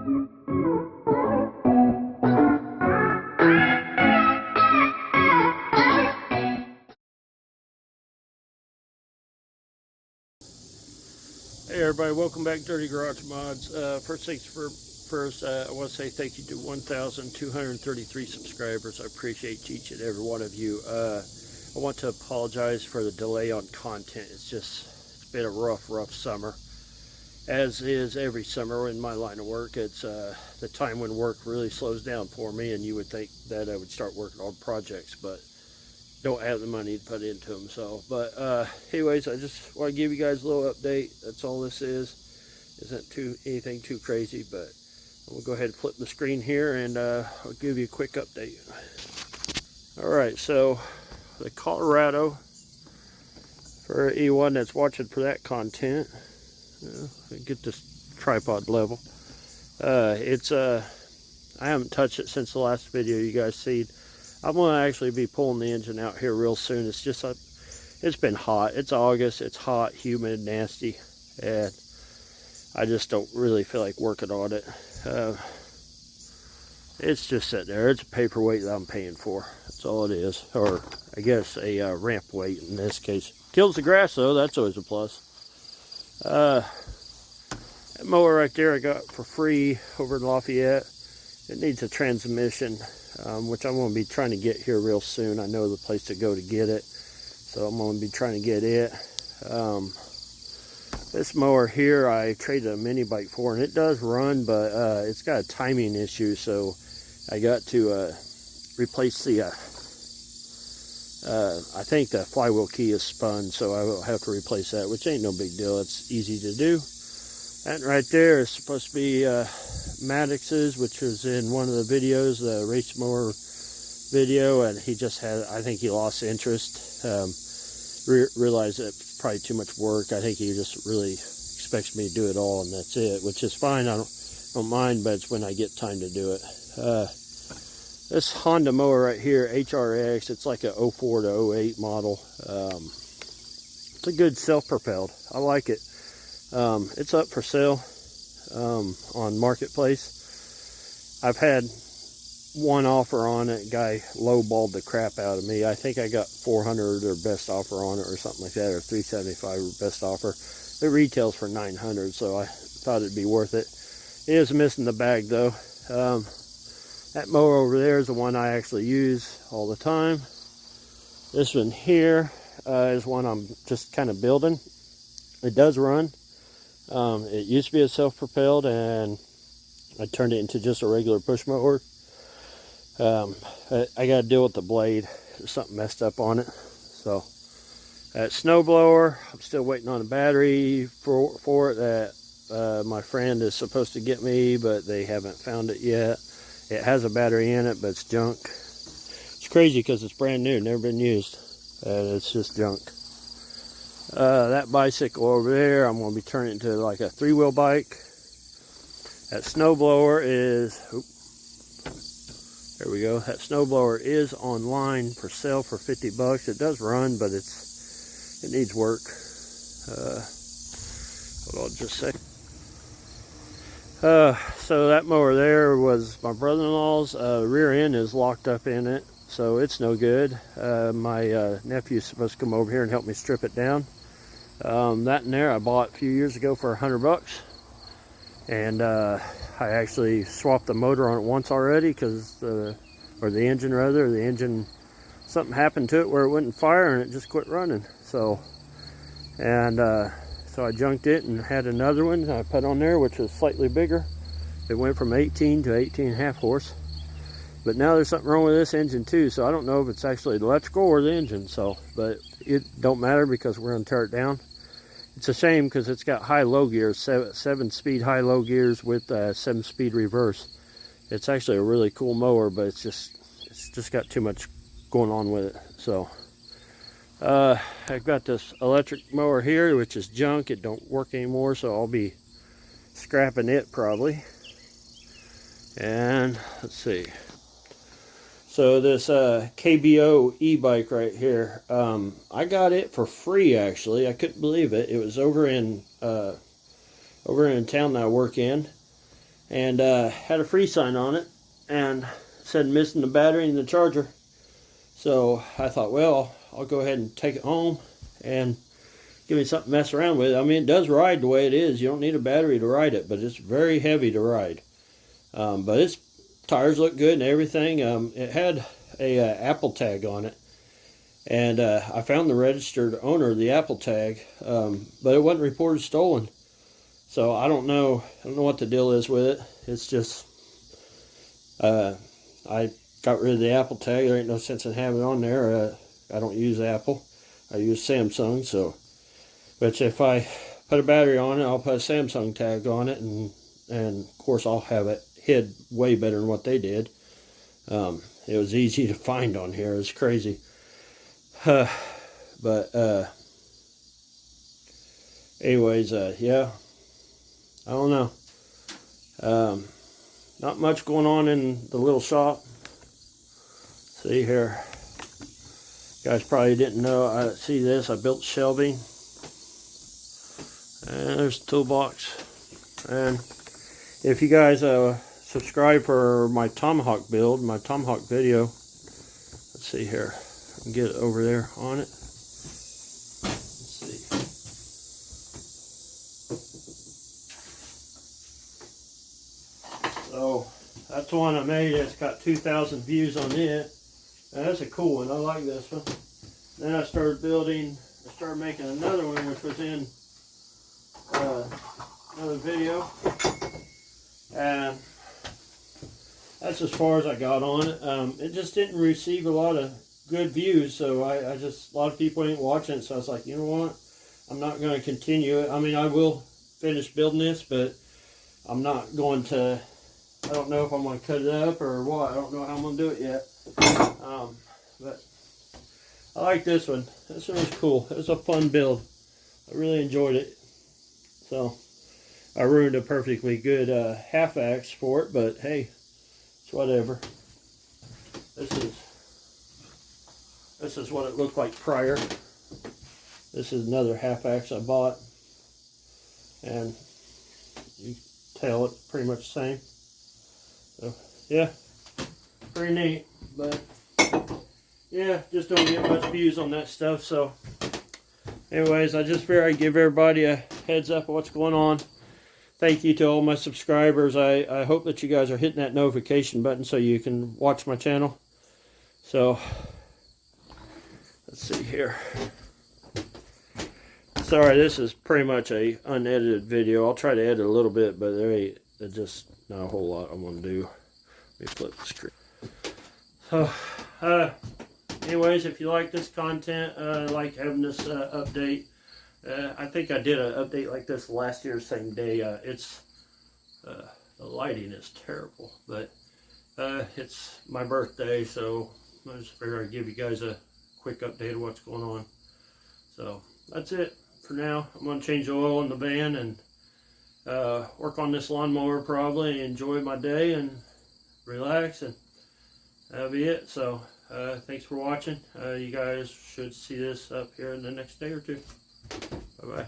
Hey everybody, welcome back to Dirty Garage Mods. First things first, I want to say thank you to 1,233 subscribers. I appreciate each and every one of you. I want to apologize for the delay on content. It's been a rough summer, as is every summer in my line of work. It's the time when work really slows down for me, and you would think that I would start working on projects, but don't have the money to put into them. So, but anyways, I just want to give you guys a little update. That's all this is. Isn't anything too crazy, but we'll go ahead and flip the screen here, and I'll give you a quick update. All right, so the Colorado, for anyone that's watching for that content, get this tripod level. I haven't touched it since the last video you guys seen. I'm going to actually be pulling the engine out here real soon. It's just, it's been hot. It's August. It's hot, humid, nasty, and I just don't really feel like working on it. It's just sitting there. It's a paperweight that I'm paying for. That's all it is. Or, I guess, a ramp weight in this case. Kills the grass, though. That's always a plus. That mower right there I got for free over in Lafayette. It needs a transmission, which I'm going to be trying to get here real soon. I know the place to go to get it, so I'm going to be trying to get it. This mower here I traded a mini bike for, and it does run, but it's got a timing issue, so I got to replace the, I think the flywheel key is spun, so I will have to replace that, which ain't no big deal. It's easy to do. That right there is supposed to be Maddox's, which was in one of the videos, the race mower video, and he just had, I think he lost interest. Realized it's probably too much work. I think he just really expects me to do it all, and that's it, which is fine. I don't mind, but it's when I get time to do it. This Honda mower right here, HRX, it's like a 04 to 08 model. It's a good self-propelled. I like it. It's up for sale on Marketplace. I've had one offer on it. Guy lowballed the crap out of me. I think I got 400 or best offer on it or something like that, or 375 or best offer. It retails for 900, so I thought it'd be worth it. It is missing the bag though. That mower over there is the one I actually use all the time. This one here is one I'm just kind of building. It does run. It used to be a self-propelled, and I turned it into just a regular push mower. I got to deal with the blade. There's something messed up on it. So, that snowblower, I'm still waiting on a battery for it that my friend is supposed to get me, but they haven't found it yet. It has a battery in it, but it's junk. It's crazy because it's brand new, never been used, and it's just junk. That bicycle over there, I'm going to be turning it into like a 3-wheel bike. That snowblower is, there we go. That snowblower is online for sale for 50 bucks. It does run, but it needs work. Hold on just a sec. So that mower there was my brother-in-law's. Rear end is locked up in it, so it's no good. My nephew's supposed to come over here and help me strip it down. That in there I bought a few years ago for 100 bucks, and I actually swapped the motor on it once already because or the engine rather, something happened to it where it wouldn't fire and it just quit running. So I junked it and had another one I put on there, which was slightly bigger. It went from 18 to 18.5 horse. But now there's something wrong with this engine too, so I don't know if it's actually the electrical or the engine. So, but it don't matter because we're gonna tear it down. It's a shame because it's got high-low gears, 7-speed high-low gears with 7-speed reverse. It's actually a really cool mower, but it's just got too much going on with it. So, I've got this electric mower here, which is junk. It don't work anymore, so I'll be scrapping it probably. And let's see. So this KBO e-bike right here, I got it for free actually. I couldn't believe it. It was over in town that I work in. and had a free sign on it, and said missing the battery and the charger. So I thought, well, I'll go ahead and take it home and give me something to mess around with. I mean, it does ride the way it is. You don't need a battery to ride it, but it's very heavy to ride. But its tires look good and everything. It had a Apple tag on it, and I found the registered owner of the Apple tag, but it wasn't reported stolen. So I don't know what the deal is with it. It's just I got rid of the Apple tag. There ain't no sense in having it on there. I don't use Apple. I use Samsung. So, but if I put a battery on it, I'll put a Samsung tag on it, and of course I'll have it hid way better than what they did. It was easy to find on here. It's crazy. But anyways, yeah, I don't know. Not much going on in the little shop. See here, you guys probably didn't know. I see this. I built shelving, and there's the toolbox. And if you guys subscribe for my tomahawk build, my tomahawk video, let's see here. I can get it over there on it. Let's see. So that's the one I made. It's got 2,000 views on it. And that's a cool one. I like this one. Then I started making another one, which was in another video. And that's as far as I got on it. It just didn't receive a lot of good views, so a lot of people ain't watching it, so I was like, you know what? I'm not going to continue it. I mean, I will finish building this, but I'm not going to, I don't know if I'm going to cut it up or what. I don't know how I'm going to do it yet. But I like this one. This one was cool. It was a fun build. I really enjoyed it. So I ruined a perfectly good half-axe for it, but hey, it's whatever. This is what it looked like prior. This is another half-axe I bought, and you can tell it's pretty much the same. So yeah, pretty neat. But yeah, just don't get much views on that stuff. So anyways, I just figured I'd give everybody a heads up of what's going on. Thank you to all my subscribers. I hope that you guys are hitting that notification button so you can watch my channel. So let's see here. Sorry, this is pretty much a unedited video. I'll try to edit a little bit, but there's just not a whole lot I'm going to do. Let me flip the screen. So, anyways, if you like this content, like having this update, I think I did an update like this last year, same day. The lighting is terrible, but it's my birthday, so I just figured I'd give you guys a quick update of what's going on. So that's it for now. I'm going to change the oil in the van and work on this lawnmower probably, enjoy my day and relax, and that'll be it. So thanks for watching. You guys should see this up here in the next day or two. Bye-bye.